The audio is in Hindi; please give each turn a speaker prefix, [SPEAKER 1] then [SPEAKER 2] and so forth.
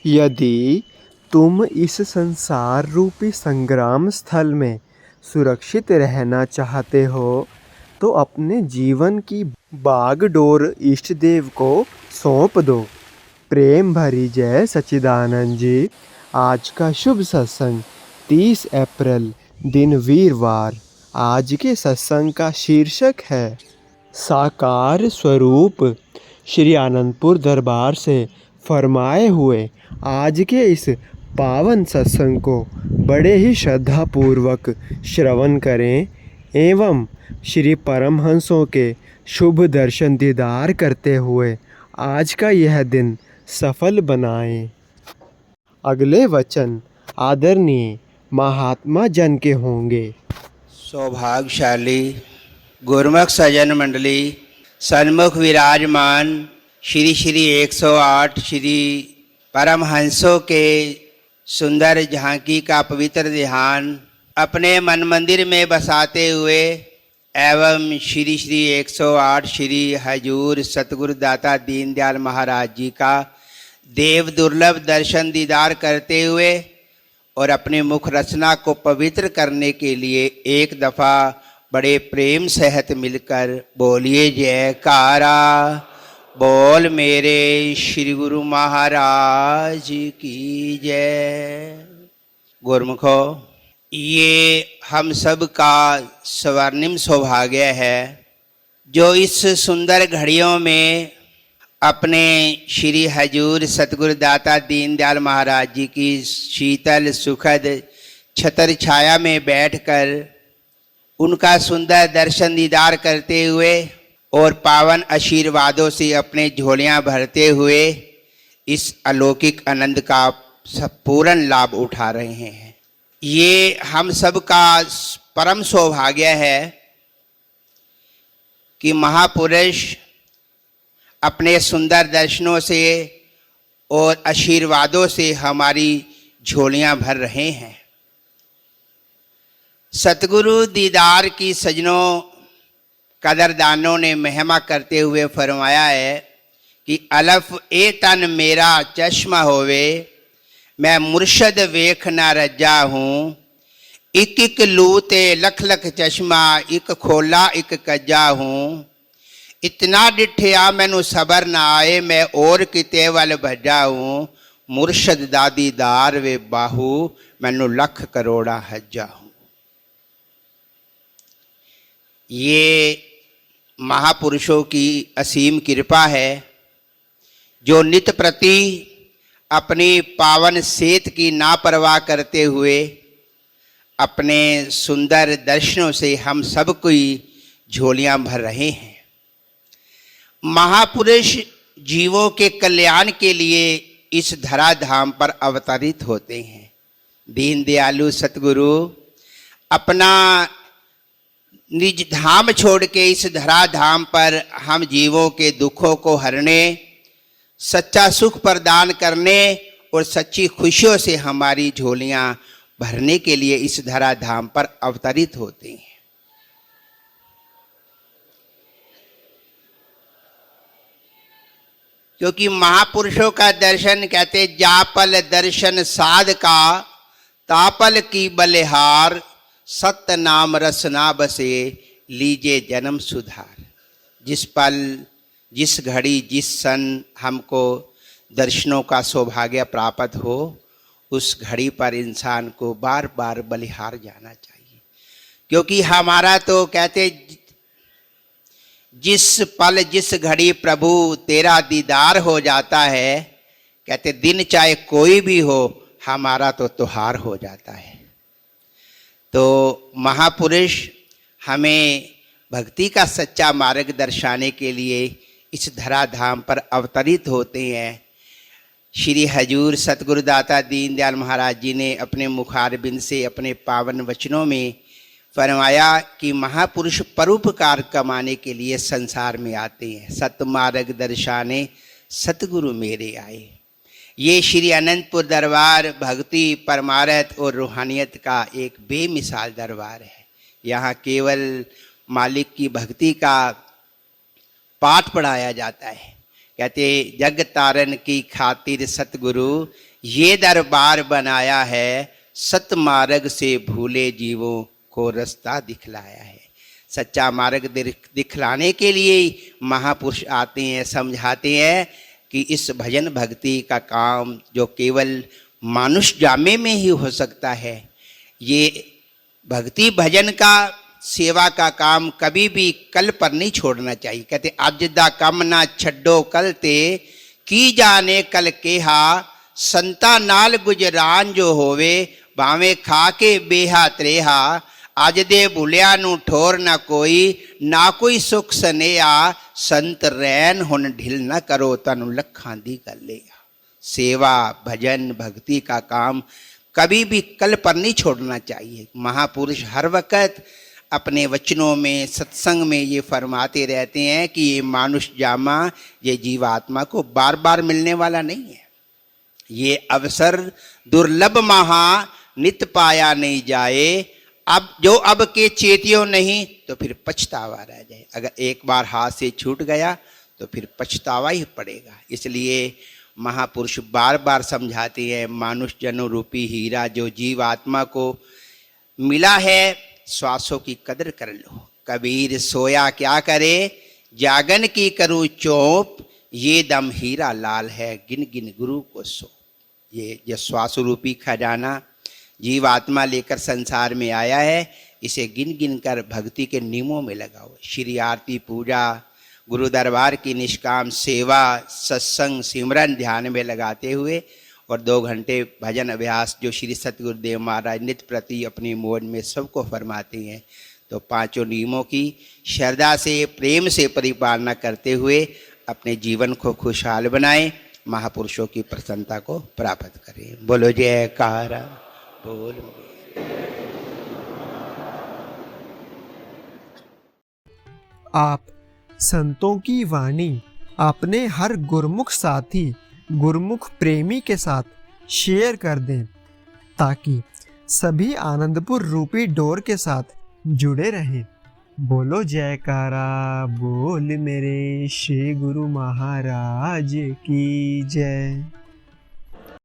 [SPEAKER 1] यदि तुम इस संसार रूपी संग्राम स्थल में सुरक्षित रहना चाहते हो तो अपने जीवन की बागडोर इष्ट देव को सौंप दो। प्रेम भरी जय सच्चिदानंद जी। आज का शुभ सत्संग 30 अप्रैल दिन वीरवार। आज के सत्संग का शीर्षक है साकार स्वरूप। श्री आनंदपुर दरबार से फरमाए हुए आज के इस पावन सत्संग को बड़े ही श्रद्धापूर्वक श्रवण करें एवं श्री परमहंसों के शुभ दर्शन दीदार करते हुए आज का यह दिन सफल बनाएं। अगले वचन आदरणीय महात्मा जन के होंगे।
[SPEAKER 2] सौभाग्यशाली गुरुमुख सज्जन मंडली, सन्मुख विराजमान श्री श्री 108 श्री परमहंसों के सुंदर झांकी का पवित्र ध्यान अपने मन मंदिर में बसाते हुए एवं श्री श्री 108 श्री हजूर सतगुरु दाता दीनदयाल महाराज जी का देव दुर्लभ दर्शन दीदार करते हुए और अपने मुख रचना को पवित्र करने के लिए एक दफ़ा बड़े प्रेम सहित मिलकर बोलिए जयकारा। बोल मेरे श्री गुरु महाराज की जय। गुरुमुखो, ये हम सब का स्वर्णिम सौभाग्य है जो इस सुंदर घड़ियों में अपने श्री हजूर सतगुरु दाता दीनदयाल महाराज जी की शीतल सुखद छतर छाया में बैठकर उनका सुंदर दर्शन दीदार करते हुए और पावन आशीर्वादों से अपने झोलियां भरते हुए इस अलौकिक आनंद का पूर्ण लाभ उठा रहे हैं। ये हम सब का परम सौभाग्य है कि महापुरुष अपने सुंदर दर्शनों से और आशीर्वादों से हमारी झोलियां भर रहे हैं। सतगुरु दीदार की सजनों कदरदानों ने महिमा करते हुए फरमाया है कि अलफ ए तन मेरा चश्मा होवे, मैं मुर्शद वेख ना रजा हूँ। इक इक लूते लख लख चश्मा, इक खोला इक कज्जा हूँ। इतना डिठिया मैनू सबर ना आए, मैं और किते वल भजा हूँ। मुर्शद दादी दार वे बाहू, मैनू लख करोड़ा हज्जा हूँ। ये महापुरुषों की असीम कृपा है जो नित प्रति अपनी पावन सेत की नापरवाह करते हुए अपने सुंदर दर्शनों से हम सब की झोलियां भर रहे हैं। महापुरुष जीवों के कल्याण के लिए इस धराधाम पर अवतरित होते हैं। दीन दयालु सतगुरु अपना निज धाम छोड़ के इस धराधाम पर हम जीवों के दुखों को हरने, सच्चा सुख प्रदान करने और सच्ची खुशियों से हमारी झोलियां भरने के लिए इस धराधाम पर अवतरित होते हैं। क्योंकि महापुरुषों का दर्शन कहते जापल दर्शन साध का, तापल की बलिहार। सत्य नाम रसना बसे, लीजे जन्म सुधार। जिस पल जिस घड़ी जिस सन हमको दर्शनों का सौभाग्य प्राप्त हो, उस घड़ी पर इंसान को बार बार बलिहार जाना चाहिए। क्योंकि हमारा तो कहते जिस पल जिस घड़ी प्रभु तेरा दीदार हो जाता है, कहते दिन चाहे कोई भी हो, हमारा तो त्योहार हो जाता है। तो महापुरुष हमें भक्ति का सच्चा मार्ग दर्शाने के लिए इस धराधाम पर अवतरित होते हैं। श्री हजूर सतगुरु दाता दीनदयाल महाराज जी ने अपने मुखारबिंद से अपने पावन वचनों में फरमाया कि महापुरुष परोपकार कमाने के लिए संसार में आते हैं। सतमार्ग दर्शाने सतगुरु मेरे आए। ये श्री अनंतपुर दरबार भक्ति परमार्थ और रूहानियत का एक बेमिसाल दरबार है। यहाँ केवल मालिक की भक्ति का पाठ पढ़ाया जाता है। कहते जग तारन की खातिर सतगुरु, ये दरबार बनाया है, सत मार्ग से भूले जीवों को रास्ता दिखलाया है। सच्चा मार्ग दिखलाने के लिए महापुरुष आते हैं, समझाते हैं कि इस भजन भक्ति का काम जो केवल मानुष जामे में ही हो सकता है, ये भक्ति भजन का सेवा का काम कभी भी कल पर नहीं छोड़ना चाहिए। कहते अज दा कम ना छड्डो कल ते, की जाने कल केहा, संता नाल गुजरान जो होवे, भावें खा के बेहा त्रेहा, अज दे भुलिया नू ठोर ना कोई, ना कोई सुख सनेहा, संत रैन हुन ढिल ना करो, तनु लखां दी गल। सेवा भजन भक्ति का काम कभी भी कल पर नहीं छोड़ना चाहिए। महापुरुष हर वक्त अपने वचनों में, सत्संग में ये फरमाते रहते हैं कि ये मानुष जामा, ये जीवात्मा को बार बार मिलने वाला नहीं है। ये अवसर दुर्लभ महा, नित पाया नहीं जाए। अब जो अब के चेतियो नहीं तो फिर पछतावा रह जाए। अगर एक बार हाथ से छूट गया तो फिर पछतावा ही पड़ेगा। इसलिए महापुरुष बार बार समझाते हैं, मानुष जन्म रूपी हीरा जो जीवात्मा को मिला है, श्वासों की कदर कर लो। कबीर सोया क्या करे, जागन की करूँ चौप, ये दम हीरा लाल है, गिन गिन गुरु को सो। ये श्वास रूपी खजाना जीवात्मा लेकर संसार में आया है, इसे गिन गिन कर भक्ति के नियमों में लगाओ। श्री आरती पूजा, गुरु दरबार की निष्काम सेवा, सत्संग सिमरन ध्यान में लगाते हुए और 2 घंटे भजन अभ्यास जो श्री सतगुरुदेव महाराज नित्य प्रति अपनी मोड में सबको फरमाते हैं, तो 5 नियमों की श्रद्धा से प्रेम से परिपालना करते हुए अपने जीवन को खुशहाल बनाएं, महापुरुषों की प्रसन्नता को प्राप्त करें। बोलो जयकारा बोल।
[SPEAKER 1] आप संतों की वाणी अपने हर गुरमुख साथी, गुरमुख प्रेमी के साथ शेयर कर दें, ताकि सभी आनंदपुर रूपी डोर के साथ जुड़े रहें। बोलो जयकारा बोल मेरे श्री गुरु महाराज की जय।